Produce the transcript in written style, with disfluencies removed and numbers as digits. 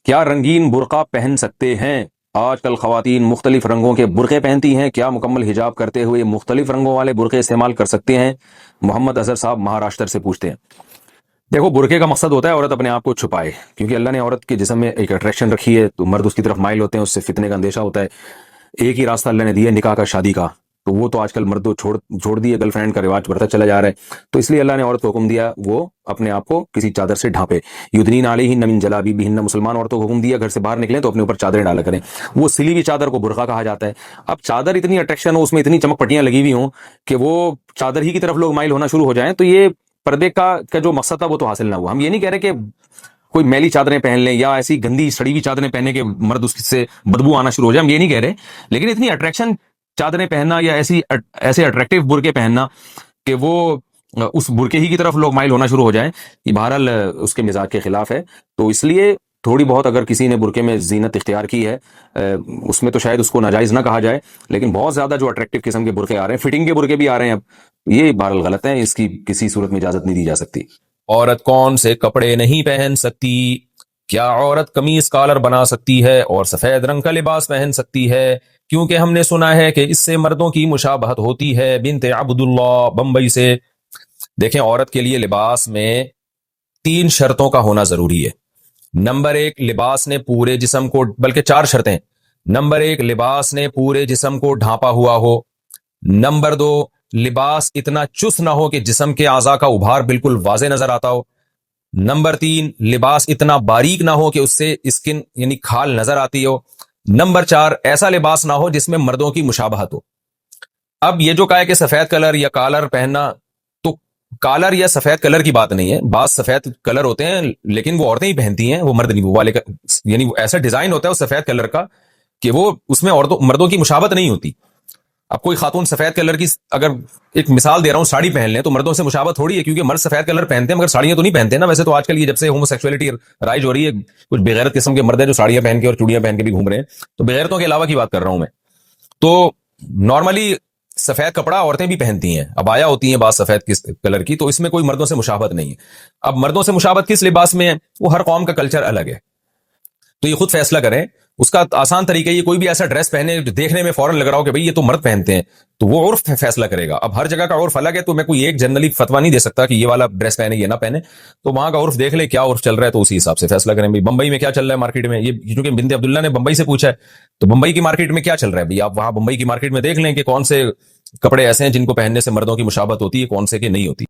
کیا رنگین برقع پہن سکتے ہیں؟ آج کل خواتین مختلف رنگوں کے برقعے پہنتی ہیں، کیا مکمل حجاب کرتے ہوئے مختلف رنگوں والے برقعے استعمال کر سکتے ہیں؟ محمد اظہر صاحب مہاراشٹر سے پوچھتے ہیں۔ دیکھو، برقعے کا مقصد ہوتا ہے عورت اپنے آپ کو چھپائے، کیونکہ اللہ نے عورت کے جسم میں ایک اٹریکشن رکھی ہے، تو مرد اس کی طرف مائل ہوتے ہیں، اس سے فتنے کا اندیشہ ہوتا ہے۔ ایک ہی راستہ اللہ نے دیا ہے، نکاح کا، شادی کا، تو وہ تو آج کل مردوں چھوڑ دیے، گرل فرینڈ کا رواج بڑھتا چلا جا رہا ہے، تو اس لیے اللہ نے عورت کو حکم دیا وہ اپنے آپ کو کسی چادر سے ڈھانپے۔ یدنین علیہن من جلابیبہن، مسلمان عورتوں کو حکم دیا گھر سے باہر نکلیں تو اپنے اوپر چادریں ڈالا کریں۔ وہ سلی ہوئی چادر کو برقع کہا جاتا ہے۔ اب چادر اتنی اٹریکشن ہو، اس میں اتنی چمک پٹیاں لگی ہوئی ہوں کہ وہ چادر ہی کی طرف لوگ مائل ہونا شروع ہو جائیں، تو یہ پردے کا جو مقصد تھا وہ تو حاصل نہ ہوا۔ ہم یہ نہیں کہہ رہے کہ کوئی میلی چادریں پہن لیں یا ایسی گندی سڑی ہوئی چادریں پہننے کے مرد اس سے بدبو آنا شروع ہو جائے، ہم یہ نہیں کہہ رہے، لیکن اتنی اٹریکشن چادریں پہننا یا ایسے اٹریکٹیو برقعے پہننا کہ وہ اس برقعے ہی کی طرف لوگ مائل ہونا شروع ہو جائیں، یہ بہرحال اس کے مزاج کے خلاف ہے۔ تو اس لیے تھوڑی بہت اگر کسی نے برقعے میں زینت اختیار کی ہے، اس میں تو شاید اس کو ناجائز نہ کہا جائے، لیکن بہت زیادہ جو اٹریکٹیو قسم کے برقعے آ رہے ہیں، فٹنگ کے برقعے بھی آ رہے ہیں، اب یہ بہرحال غلط ہے، اس کی کسی صورت میں اجازت نہیں دی جا سکتی۔ عورت کون سے کپڑے نہیں پہن سکتی؟ کیا عورت قمیص کالر بنا سکتی ہے اور سفید رنگ کا لباس پہن سکتی ہے؟ کیونکہ ہم نے سنا ہے کہ اس سے مردوں کی مشابہت ہوتی ہے۔ بنت عبداللہ بمبئی سے۔ دیکھیں، عورت کے لیے لباس میں 3 شرطوں کا ہونا ضروری ہے۔ نمبر 1، لباس نے پورے جسم کو، بلکہ 4 شرطیں۔ نمبر 1، لباس نے پورے جسم کو ڈھانپا ہوا ہو۔ نمبر 2، لباس اتنا چست نہ ہو کہ جسم کے اعضاء کا ابھار بالکل واضح نظر آتا ہو۔ نمبر 3، لباس اتنا باریک نہ ہو کہ اس سے اسکن یعنی کھال نظر آتی ہو۔ نمبر 4، ایسا لباس نہ ہو جس میں مردوں کی مشابہت ہو۔ اب یہ جو کہا ہے کہ سفید کلر یا کالر پہننا، تو کالر یا سفید کلر کی بات نہیں ہے، بعض سفید کلر ہوتے ہیں لیکن وہ عورتیں ہی پہنتی ہیں، وہ مرد نہیں، وہ والے یعنی وہ ایسا ڈیزائن ہوتا ہے اس سفید کلر کا کہ وہ اس میں مردوں کی مشابہت نہیں ہوتی۔ اب کوئی خاتون سفید کلر کی، اگر ایک مثال دے رہا ہوں، ساڑی پہن لیں تو مردوں سے مشابہت تھوڑی ہے، کیونکہ مرد سفید کلر پہنتے ہیں مگر ساڑیاں تو نہیں پہنتے نا۔ ویسے تو آج کل یہ جب سے ہومو سیکسولیٹی رائج ہو رہی ہے، کچھ بغیرت قسم کے مرد ہیں جو ساڑیاں پہن کے اور چوڑیاں پہن کے بھی گھوم رہے ہیں، تو بغیرتوں کے علاوہ کی بات کر رہا ہوں میں۔ تو نارملی سفید کپڑا عورتیں بھی پہنتی ہیں، عبایا ہوتی ہیں بعض سفید کلر کی، تو اس میں کوئی مردوں سے مشابہت نہیں ہے۔ اب مردوں سے مشابہت کس لباس میں ہے، وہ ہر قوم کا کلچر الگ ہے، تو یہ خود فیصلہ کریں۔ اس کا آسان طریقہ یہ، کوئی بھی ایسا ڈریس پہنے جو دیکھنے میں فوراً لگ رہا ہو کہ بھئی یہ تو مرد پہنتے ہیں، تو وہ عرف فیصلہ کرے گا۔ اب ہر جگہ کا عرف الگ ہے، تو میں کوئی ایک جنرلی فتویٰ نہیں دے سکتا کہ یہ والا ڈریس پہنے یہ نہ پہنے، تو وہاں کا عرف دیکھ لے کیا عرف چل رہا ہے تو اسی حساب سے فیصلہ کریں۔ بھئی بمبئی میں کیا چل رہا ہے مارکیٹ میں، یہ چونکہ بنت عبداللہ نے بمبئی سے پوچھا ہے، تو بمبئی کی مارکیٹ میں کیا چل رہا ہے، بھئی آپ وہاں بمبئی کی مارکیٹ میں دیکھ لیں کہ کون سے کپڑے ایسے ہیں جن کو پہننے سے مردوں کی مشابہت ہوتی ہے، کون سے کہ نہیں ہوتی۔